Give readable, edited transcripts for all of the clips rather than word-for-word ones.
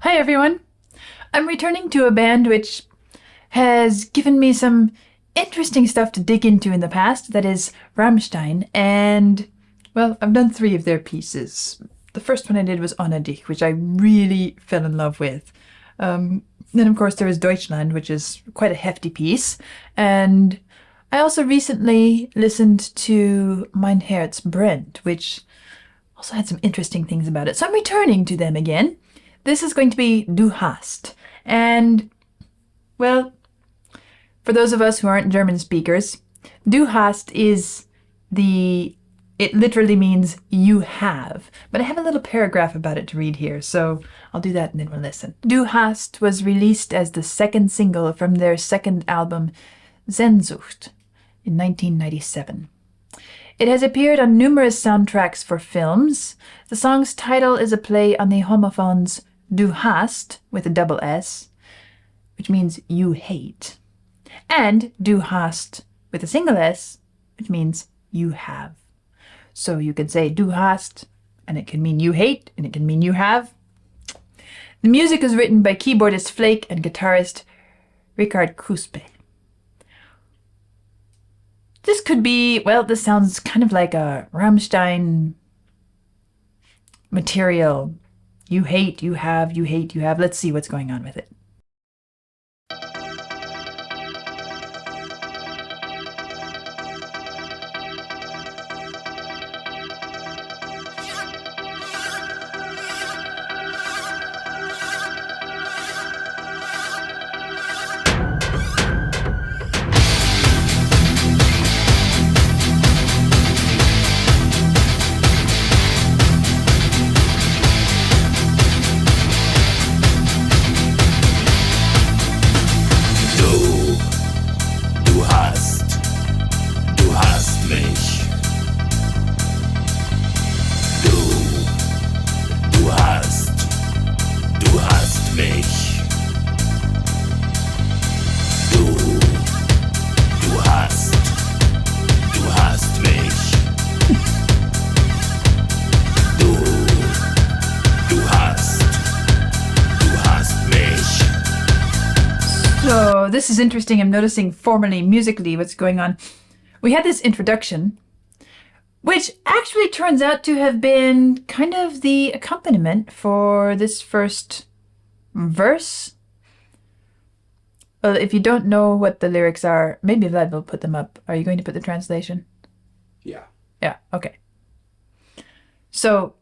Hi everyone! I'm returning to a band which has given me some interesting stuff to dig into in the past, that is Rammstein, and, well, I've done 3 of their pieces. The first one I did was Ohne dich, which I really fell in love with. Then of course there was Deutschland, which is quite a hefty piece, and I also recently listened to Mein Herz brennt, which also had some interesting things about it, so I'm returning to them again. This is going to be Du Hast, and, well, for those of us who aren't German speakers, Du hast is it literally means you have, but I have a little paragraph about it to read here, so I'll do that and then we'll listen. Du Hast was released as the 2nd single from their 2nd album, Sehnsucht, in 1997. It has appeared on numerous soundtracks for films. The song's title is a play on the homophones Du hast, with a double S, which means you hate, and Du hast, with a single S, which means you have. So you can say Du hast, and it can mean you hate, and it can mean you have. The music is written by keyboardist Flake and guitarist Richard Kruspe. This could be, well, this sounds kind of like a Rammstein material. You hate, you have, you hate, you have. Let's see what's going on with it. So this is interesting. I'm noticing formally, musically, what's going on. We had this introduction, which actually turns out to have been kind of the accompaniment for this first verse. Well, if you don't know what the lyrics are, maybe Vlad will put them up. Are you going to put the translation? Yeah. Yeah, okay. So,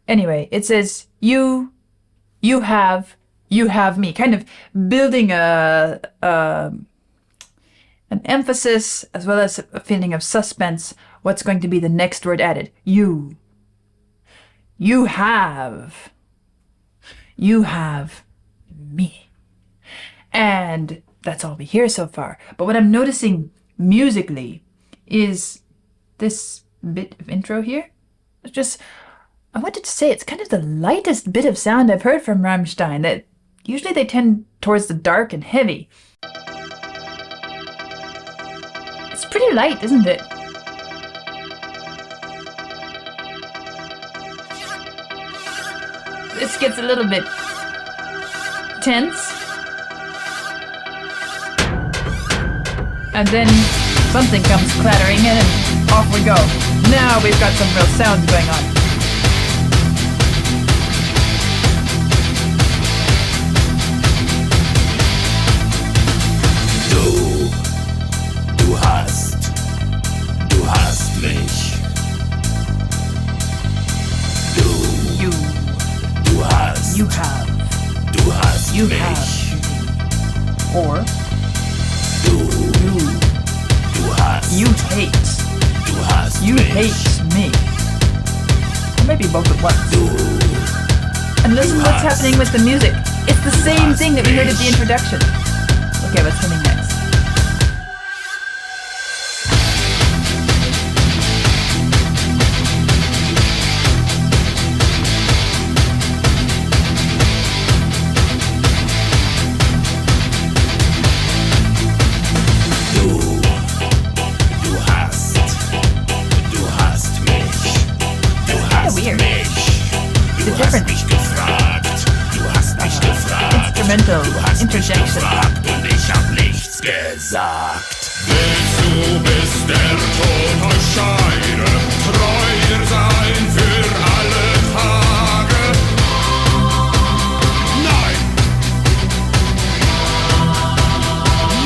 anyway, it says, you have me, kind of building an emphasis as well as a feeling of suspense. What's going to be the next word added? You have me. And that's all we hear so far. But what I'm noticing musically is this bit of intro here. It's just, I wanted to say it's kind of the lightest bit of sound I've heard from Rammstein. That usually they tend towards the dark and heavy. It's pretty light, isn't it? This gets a little bit tense. And then something comes clattering in and off we go. Now we've got some real sound going on. Du hast mich. Du hast. You have. Du hast You mich. have. Or Du hast. you hate. Du hast You mich. hate me. Or maybe both at once. And listen what's happening with the music. It's the same thing that we heard at the introduction. Okay, what's coming next? Weird. It's Du hast different. mich gefragt. Du hast mich instrumental Du hast mich interjection. gefragt und ich hab nichts gesagt. Willst du, bis der Tod euch scheide, treuer sein für alle Tage? Nein!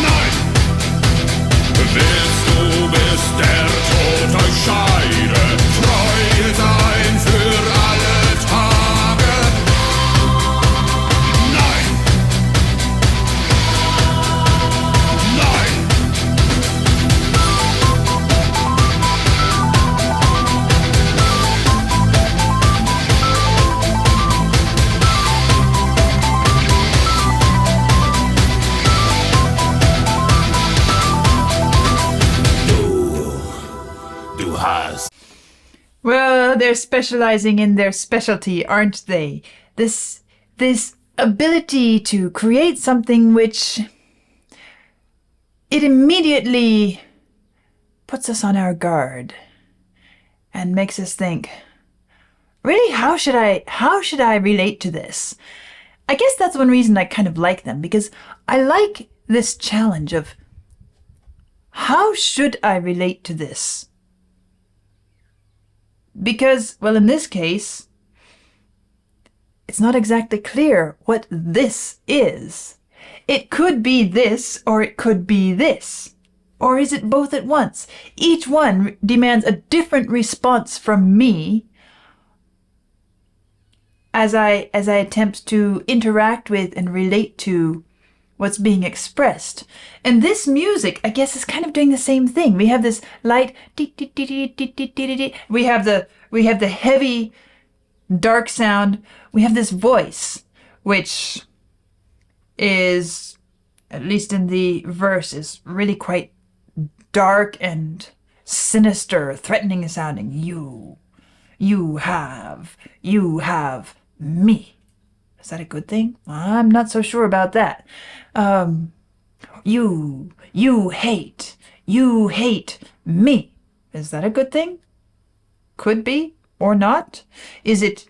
Nein! Willst du, bis der Tod euch scheide, treuer sein für alle Tage? Nein! Nein! Du hast. Well, they're specializing in their specialty, aren't they? This ability to create something which it immediately puts us on our guard and makes us think, really, how should I relate to this? I guess that's one reason I kind of like them, because I like this challenge of how should I relate to this? Because, well, in this case, it's not exactly clear what this is. It could be this, or it could be this. Or is it both at once? Each one demands a different response from me as I attempt to interact with and relate to what's being expressed. And this music, I guess, is kind of doing the same thing. We have this light, we have the heavy, dark sound. We have this voice, which is, at least in the verse, is really quite dark and sinister, threatening sounding. You have me. Is that a good thing? I'm not so sure about that. You hate me. Is that a good thing? Could be or not. Is it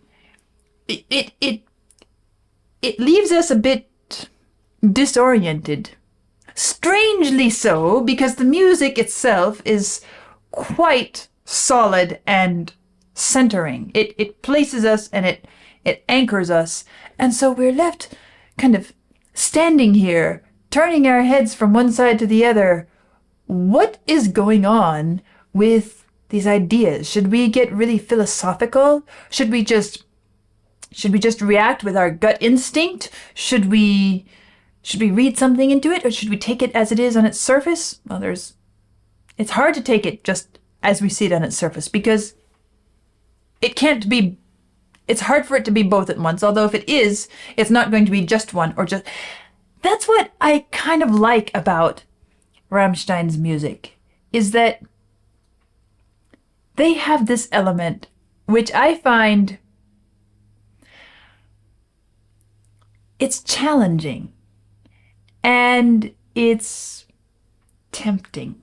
leaves us a bit disoriented. Strangely so, because the music itself is quite solid and centering. It places us and it anchors us. And so we're left kind of standing here, turning our heads from one side to the other. What is going on with these ideas? Should we get really philosophical? Should we just react with our gut instinct? Should we read something into it, or should we take it as it is on its surface? Well, it's hard to take it just as we see it on its surface, because it's hard for it to be both at once, although if it is, it's not going to be just one or just... That's what I kind of like about Rammstein's music, is that they have this element which I find it's challenging and it's tempting,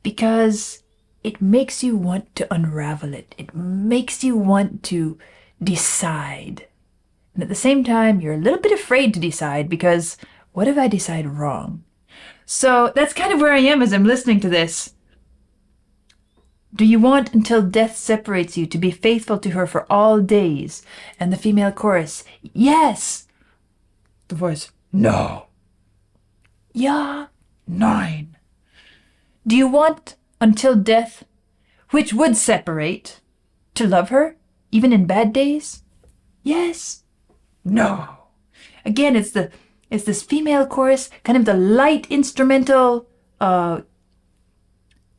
because it makes you want to unravel it. It makes you want to decide. And at the same time, you're a little bit afraid to decide, because what if I decide wrong? So that's kind of where I am as I'm listening to this. Do you want until death separates you to be faithful to her for all days? And the female chorus, yes. The voice, no. Ja, nein. Do you want until death, which would separate, to love her, even in bad days? Yes. No. Again, it's this female chorus, kind of the light instrumental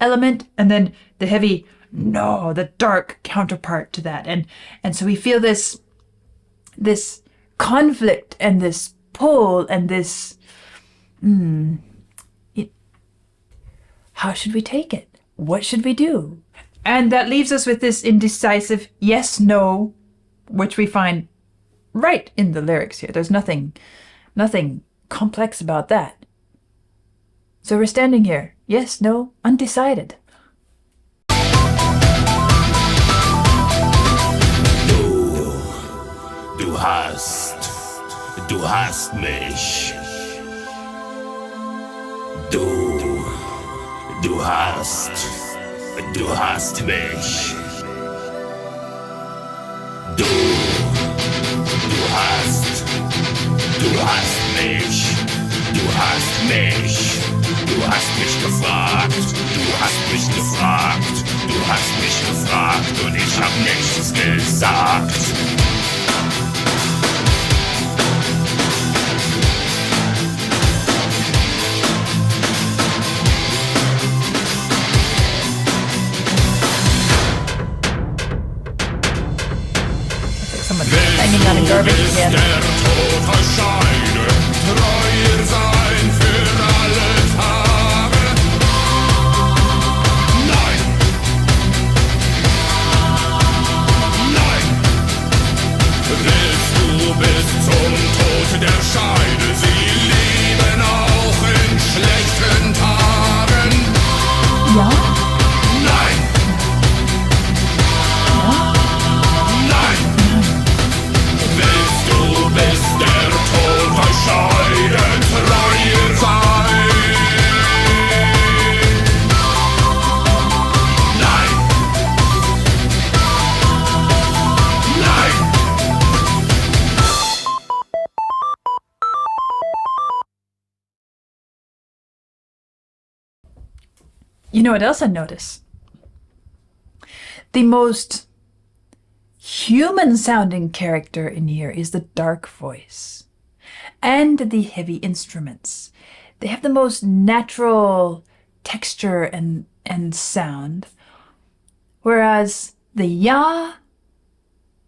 element, and then the heavy no, the dark counterpart to that. And so we feel this conflict and this pull and this how should we take it? What should we do? And that leaves us with this indecisive yes, no, which we find right in the lyrics here. There's nothing complex about that. So we're standing here, yes, no, undecided. Du hast, Du hast mich. Du hast mich. Du hast mich. Du hast mich. Du hast mich gefragt. Du hast mich gefragt. Du hast mich gefragt und ich hab nichts gesagt. Hanging on a garbage can. Der Tod erscheinen, treuer sein für alle Tage. Nein! Nein! Willst du bis zum Tod der Scheide sie lieben auch in schlechten Tagen? Ja? Nein! Nein! Willst du bis der Tod erscheiden, treuer sein? Nein! Nein! You know what else I notice? The most human-sounding character in here is the dark voice and the heavy instruments. They have the most natural texture and sound, whereas the ya,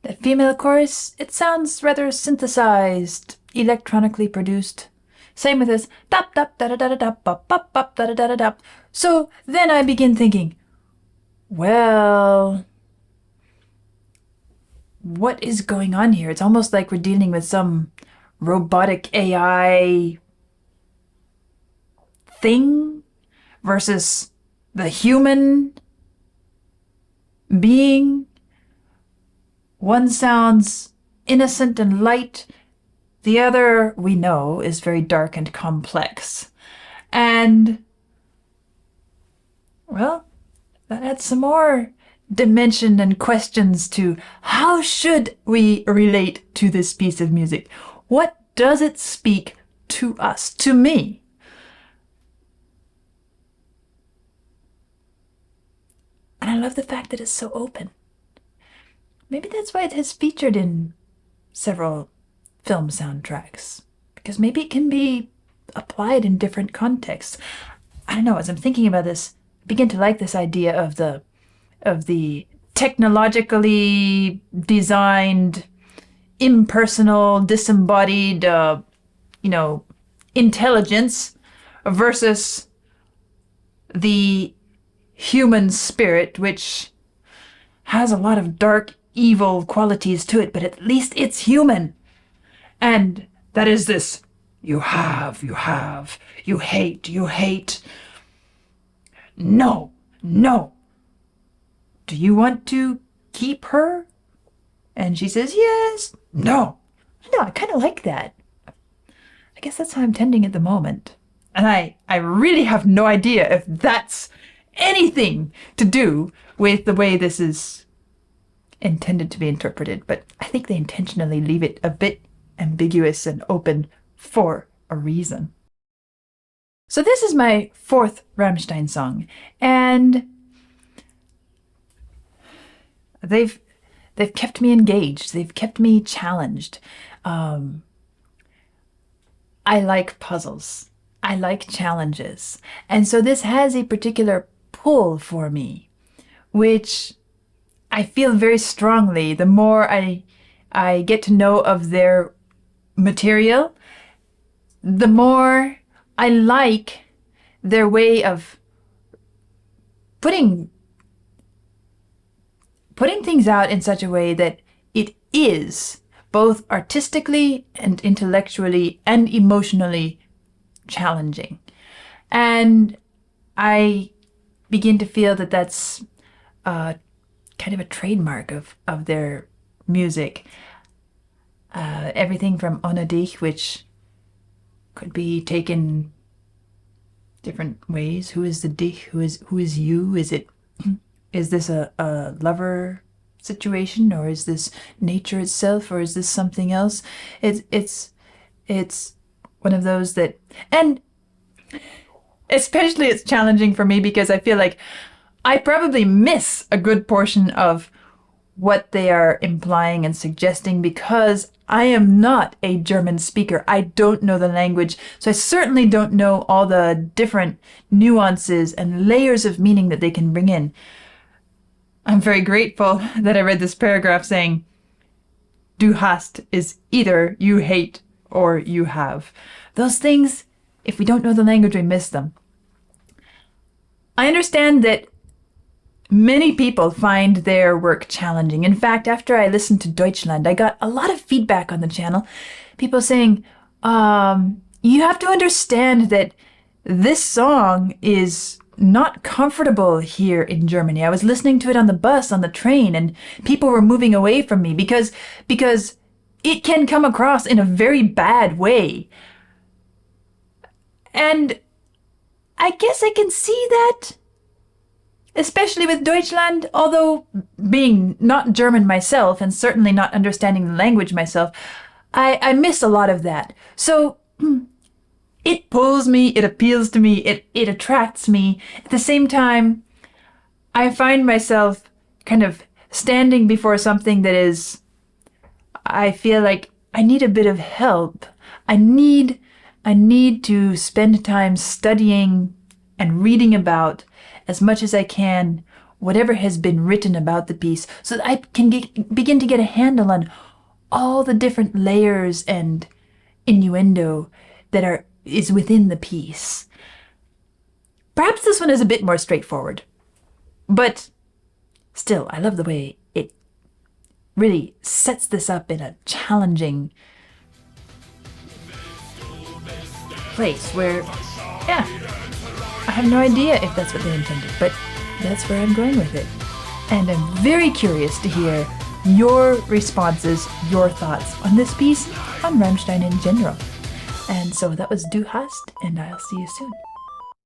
that female chorus, it sounds rather synthesized, electronically produced. Same with this dap dap da da da da dap bop bop bop da da da da dap. So then I begin thinking, well, what is going on here? It's almost like we're dealing with some robotic AI thing versus the human being. One sounds innocent and light. The other, we know, is very dark and complex. And, well, that adds some more dimension and questions to how should we relate to this piece of music? What does it speak to us, to me? And I love the fact that it's so open. Maybe that's why it has featured in several film soundtracks, because maybe it can be applied in different contexts. I don't know, as I'm thinking about this, I begin to like this idea of the technologically designed, impersonal, disembodied, intelligence versus the human spirit, which has a lot of dark, evil qualities to it, but at least it's human. And that is this, you hate. No. Do you want to keep her? And she says, yes. No, I kind of like that. I guess that's how I'm tending at the moment. And I really have no idea if that's anything to do with the way this is intended to be interpreted. But I think they intentionally leave it a bit ambiguous and open for a reason. So this is my fourth Rammstein song, and they've kept me engaged. They've kept me challenged. I like puzzles. I like challenges. And so this has a particular pull for me, which I feel very strongly the more I get to know of their material, the more I like their way of putting things out in such a way that it is both artistically and intellectually and emotionally challenging. And I begin to feel that that's kind of a trademark of their music. Everything from ohne dich, which could be taken different ways. Who is the dich? Who is you? Is this a lover situation, or is this nature itself, or is this something else? It's one of those that, and especially it's challenging for me because I feel like I probably miss a good portion of what they are implying and suggesting because I am not a German speaker. I don't know the language, so I certainly don't know all the different nuances and layers of meaning that they can bring in. I'm very grateful that I read this paragraph saying, Du hast is either you hate or you have. Those things, if we don't know the language, we miss them. I understand that many people find their work challenging. In fact, after I listened to Deutschland, I got a lot of feedback on the channel. People saying, you have to understand that this song is not comfortable here in Germany. I was listening to it on the bus, on the train, and people were moving away from me because it can come across in a very bad way. And I guess I can see that, especially with Deutschland, although being not German myself and certainly not understanding the language myself, I miss a lot of that. So it pulls me, it appeals to me, it attracts me. At the same time, I find myself kind of standing before something that is, I feel like I need a bit of help. I need to spend time studying and reading about as much as I can whatever has been written about the piece so that I can begin to get a handle on all the different layers and innuendo that is within the piece. Perhaps this one is a bit more straightforward, but still, I love the way it really sets this up in a challenging place where, yeah, I have no idea if that's what they intended, but that's where I'm going with it. And I'm very curious to hear your responses, your thoughts on this piece, on Rammstein in general. And so that was Du hast, and I'll see you soon.